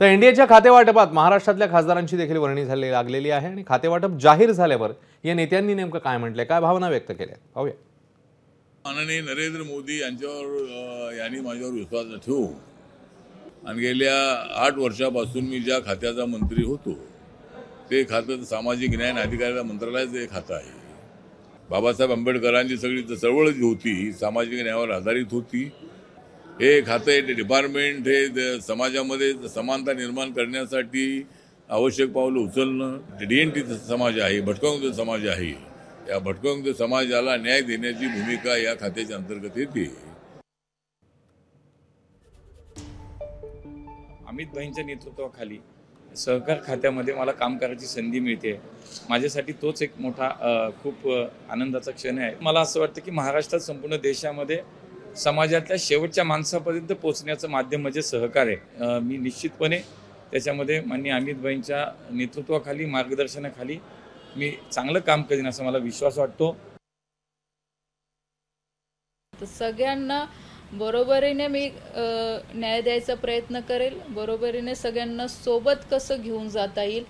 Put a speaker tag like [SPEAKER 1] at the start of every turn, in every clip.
[SPEAKER 1] तर एनडीएच्या खातेवाटपात महाराष्ट्रातल्या खासदारांची देखील वर्णी झाली लागलेली आहे आणि खातेवाटप जाहीर झाल्यावर या नेत्यांनी नेमकं काय म्हटलंय, काय भावना व्यक्त केल्या, पाहूया.
[SPEAKER 2] माननीय नरेंद्र मोदी यांच्यावर यांनी माझ्यावर विश्वास ठेवून आणि गेल्या 8 वर्षापासून मी ज्या खात्याचा मंत्री होतो ते खातं सामाजिक न्याय आणि अधिकारिता मंत्रालयाचं हे खातं आहे. बाबासाहेब आंबेडकरांची सगळी चळवळ जी होती सामाजिक न्यायावर आधारित होती. हे खातं हे डिपार्टमेंट हे समाजामध्ये समानता निर्माण करण्यासाठी आवश्यक पावलं उचलणं. डीएनटी समाज आहे, भटकंत समाज आहे, या भटकंत समाजाला न्याय देण्याची भूमिका या खात्याच्या अंतर्गत येते.
[SPEAKER 3] अमित भाईंच्या नेतृत्वाखाली सहकार खात्यामध्ये मला काम करायची संधी मिळते. माझ्यासाठी तोच एक मोठा खूप आनंदाचा क्षण आहे. मला असं वाटतं की महाराष्ट्रात संपूर्ण देशामध्ये समाजातल्या शेवटच्या माणसापर्यंत पोहोचण्याचं माध्यम म्हणजे सहकार आहे. मी निश्चितपणे त्याच्यामध्ये माननीय अमित भाईंच्या नेतृत्वाखाली मार्गदर्शनाखाली मी चांगलं काम करीन असा मला विश्वास वाटतो.
[SPEAKER 4] सगळ्यांना बरोबरीने मी न्याय द्यायचा प्रयत्न करेल. बरोबरीने सगळ्यांना सोबत कसं घेऊन जाता येईल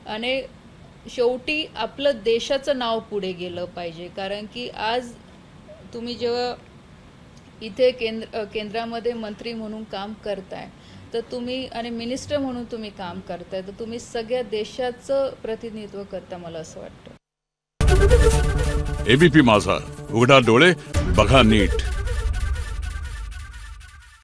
[SPEAKER 4] आणि शेवटी आपलं देशाचं नाव पुढे गेलं पाहिजे. कारण की आज तुम्ही जेव्हा इथे केंद्रामध्ये मंत्री म्हणून काम करताय तर तुम्ही आणि मिनिस्टर म्हणून तुम्ही काम करताय तर तुम्ही सगळ्या देशाचं प्रतिनिधित्व करता मला असं वाटतं.
[SPEAKER 5] एबीपी माझा, उघडा डोळे बघा नीट.